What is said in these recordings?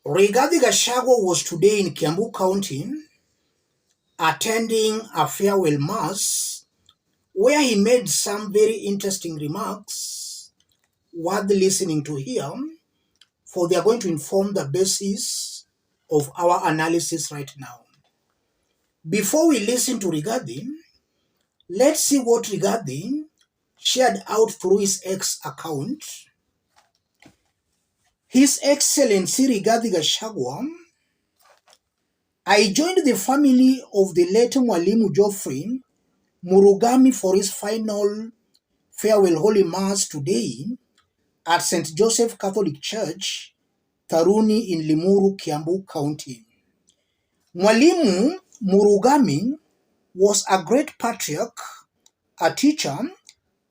Rigathi Gachagua was today in Kiambu County attending a farewell mass where he made some very interesting remarks worth listening to here, for they are going to inform the basis of our analysis right now. Before we listen to Rigathi, let's see what Rigathi shared out through his X account. His Excellency Rigathi Gachagua, I joined the family of the late Mwalimu Geoffrey Murugami for his final farewell Holy Mass today at St. Joseph Catholic Church, Taruni in Limuru, Kiambu County. Mwalimu Murugami was a great patriarch, a teacher,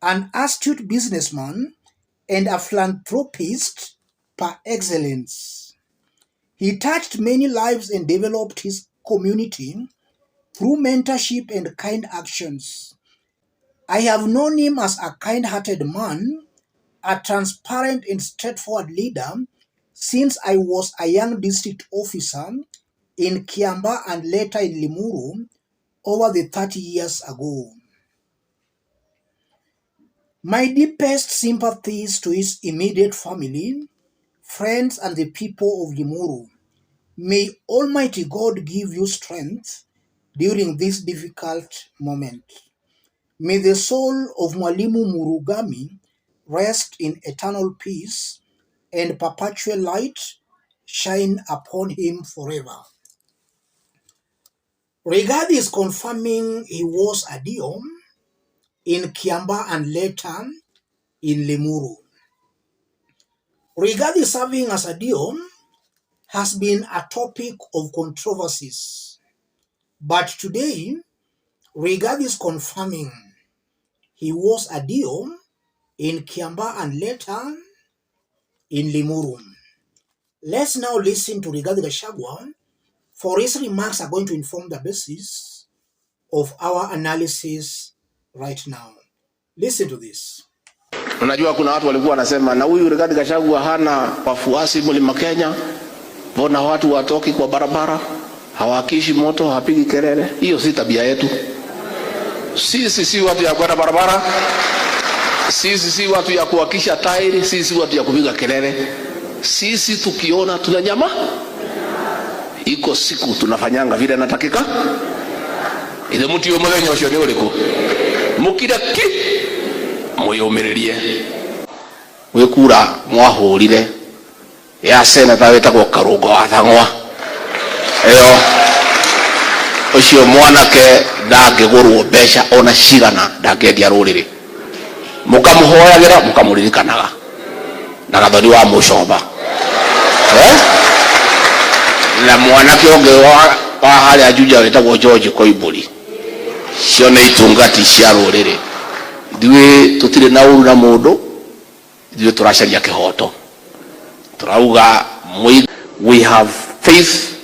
an astute businessman, and a philanthropist par excellence. He touched many lives and developed his community through mentorship and kind actions. I have known him as a kind-hearted man, a transparent and straightforward leader since I was a young district officer in Kiamba and later in Limuru over the 30 years ago. My deepest sympathies to his immediate family, friends, and the people of Limuru. May Almighty God give you strength during this difficult moment. May the soul of Mwalimu Murugami rest in eternal peace and perpetual light shine upon him forever. Rigathi is confirming he was a Dio in Kiamba and later in Limuru. Rigathi serving as a Dio has been a topic of controversies, but today Rigathi is confirming he was a Dio in Kiamba and later in Limuru. Let's now listen to Rigathi Gachagua, for his remarks are going to inform the basis of our analysis right now. Listen to this. Unajua kuna watu walikuwa wanasema na huyu Rigathi Gachagua hana wafuasi Mlima Kenya, mbona watu watoki kwa barabara, hawakishi moto, hapigi kelele? Hiyo si tabia yetu. Sisi si watu ya kwenda barabara, sisi si watu ya kuwakisha tairi, sisi si watu ya kupiga kelele. Sisi tukiona tunanyama, iko siku tunafanyanga vile natakika. Ile mtu yomoga nyosho ni uliko mukira ki muyomererie wekura mwahurire ya senata wetagwo Karungo athangwa eyo ucio mwanake ndangigurwo mbeca ona cigana ndangendia ruriri mukamuhoyagira mukamuririkanaga na gathoni wa mucomba na mwanake onge wa hali ajuja wetagwo George Koimburi cio nĩ itungati cia ruriri. Ndiwe tutire na uru na mundu, ndiwe turacaria kihoto. Turauga we have faith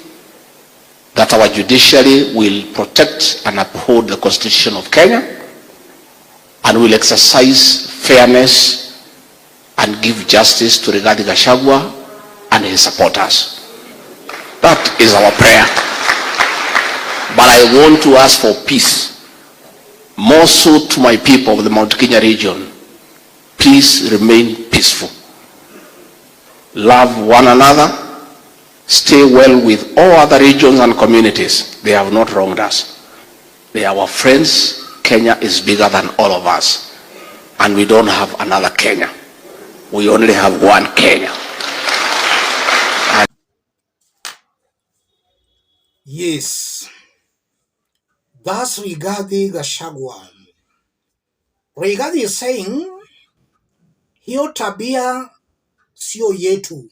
that our judiciary will protect and uphold the Constitution of Kenya and will exercise fairness and give justice to Rigathi Gachagua and his supporters. That is our prayer. But I want to ask for peace, more so to my people of the Mount Kenya region. Please remain peaceful. Love one another. Stay well with all other regions and communities. They have not wronged us. They are our friends. Kenya is bigger than all of us. And we don't have another Kenya. We only have one Kenya. Yes. That's Rigathi Gachagua. Rigathi is saying, hiyo tabia sio yetu.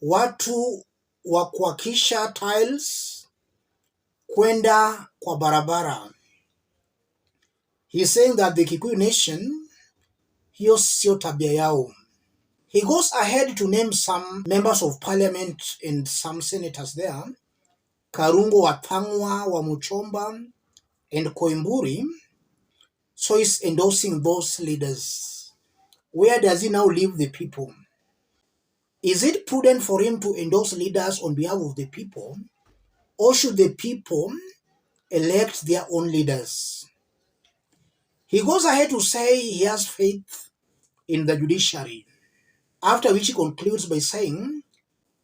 Watu wa kuwakisha tiles kwenda kwa barabara. He's saying that the Kikuyu nation, hiyo sio tabia yao. He goes ahead to name some members of parliament and some senators there. Karungo Wathangwa wa Muchomba and Koimburi. So he's endorsing those leaders. Where does he now leave the people? Is it prudent for him to endorse leaders on behalf of the people, or should the people elect their own leaders? He goes ahead to say he has faith in the judiciary, after which he concludes by saying,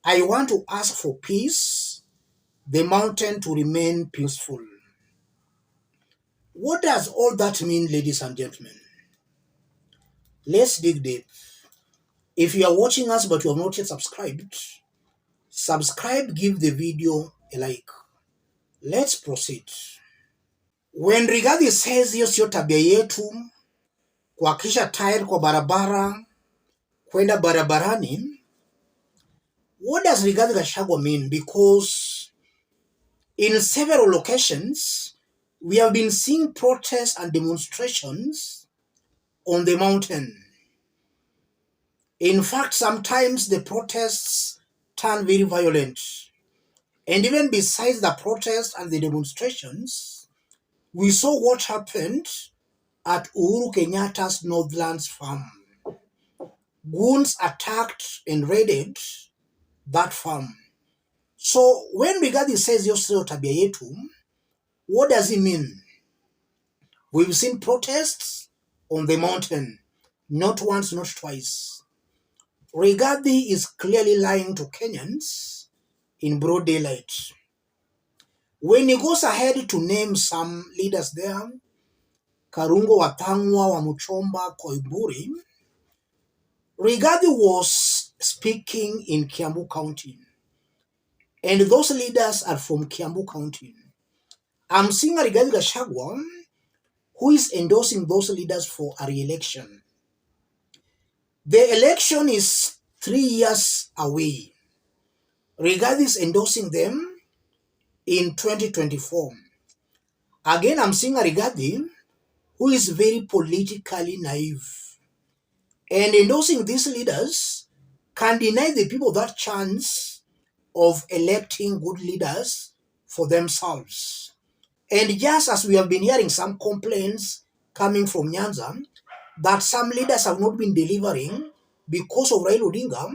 I want to ask for peace, the mountain to remain peaceful. What does all that mean, ladies and gentlemen? Let's dig deep. If you are watching us but you have not yet subscribed, subscribe, give the video a like. Let's proceed. When Rigathi says hiyo sio tabia yetu, kuhakisha tire kwa barabara, kwenda barabarani, what does Rigathi Gachagua mean? Because in several locations, we have been seeing protests and demonstrations on the mountain. In fact, sometimes the protests turn very violent. And even besides the protests and the demonstrations, we saw what happened at Uhuru Kenyatta's Northlands farm. Goons attacked and raided that farm. So when Rigathi says hiyo sio tabia yetu, what does he mean? We've seen protests on the mountain, not once, not twice. Rigathi is clearly lying to Kenyans in broad daylight. When he goes ahead to name some leaders there, Karungo Watangwa, Wamuchomba, Koiburi, Rigathi was speaking in Kiambu County. And those leaders are from Kiambu County. I'm seeing Rigathi Gachagua, who is endorsing those leaders for a re-election. The election is 3 years away. Rigathi is endorsing them in 2024. Again, I'm seeing Rigathi, who is very politically naive. And endorsing these leaders can deny the people that chance of electing good leaders for themselves. And just as we have been hearing some complaints coming from Nyanza that some leaders have not been delivering because of Raila Odinga,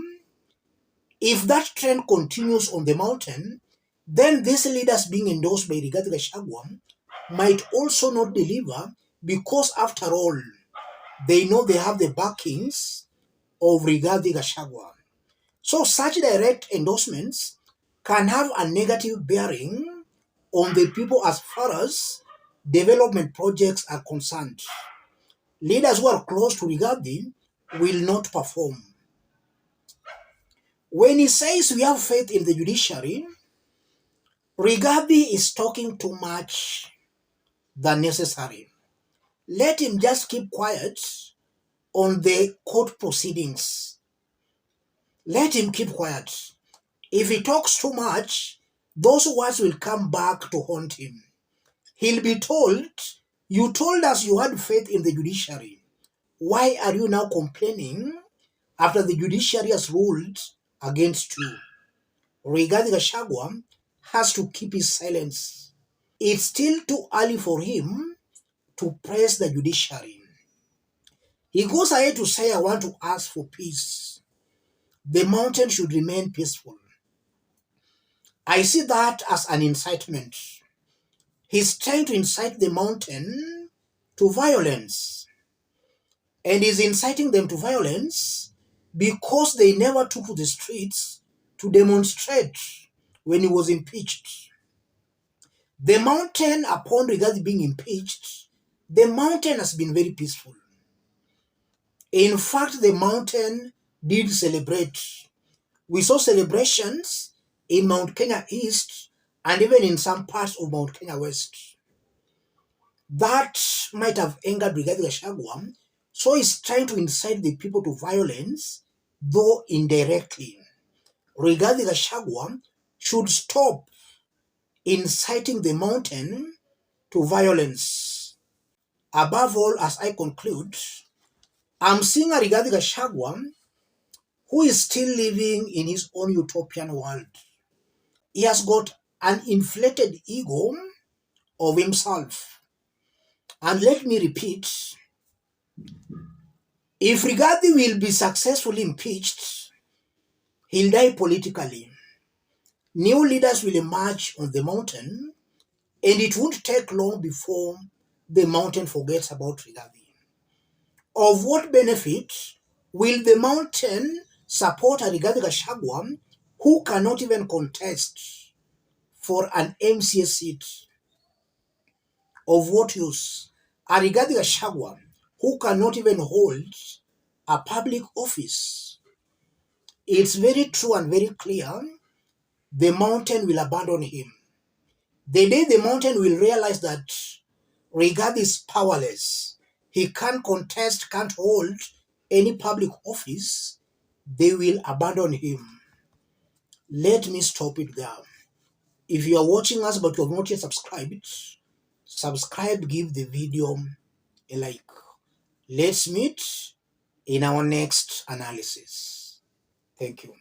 if that trend continues on the mountain, then these leaders being endorsed by Rigathi Gachagua might also not deliver, because after all, they know they have the backings of Rigathi Gachagua. So such direct endorsements can have a negative bearing on the people as far as development projects are concerned. Leaders who are close to Rigathi will not perform. When he says we have faith in the judiciary, Rigathi is talking too much than necessary. Let him just keep quiet on the court proceedings. Let him keep quiet. If he talks too much, those words will come back to haunt him. He'll be told, you told us you had faith in the judiciary. Why are you now complaining after the judiciary has ruled against you? Rigathi Gachagua has to keep his silence. It's still too early for him to praise the judiciary. He goes ahead to say, I want to ask for peace. The mountain should remain peaceful. I see that as an incitement. He's trying to incite the mountain to violence. And he's inciting them to violence because they never took to the streets to demonstrate when he was impeached. The mountain, upon Rigathi being impeached, the mountain has been very peaceful. In fact, the mountain did celebrate. We saw celebrations in Mount Kenya East and even in some parts of Mount Kenya West. That might have angered Rigathi Gachagua, so he's trying to incite the people to violence, though indirectly. Rigathi Gachagua should stop inciting the mountain to violence. Above all, as I conclude, I'm seeing a Rigathi Gachagua who is still living in his own utopian world. He has got an inflated ego of himself. And let me repeat, if Rigathi will be successfully impeached, He'll die politically. New leaders will emerge on the mountain, and it won't take long before the mountain forgets about Rigathi. Of what benefit will the mountain support a Rigathi Gachagua who cannot even contest for an MCA seat? Of what use? A Rigathi Gachagua who cannot even hold a public office. It's very true and very clear. The mountain will abandon him. The day the mountain will realize that Rigathi is powerless, he can't contest, can't hold any public office, they will abandon him. Let me stop it there. If you are watching us but you have not yet subscribed, subscribe, give the video a like. Let's meet in our next analysis. Thank you.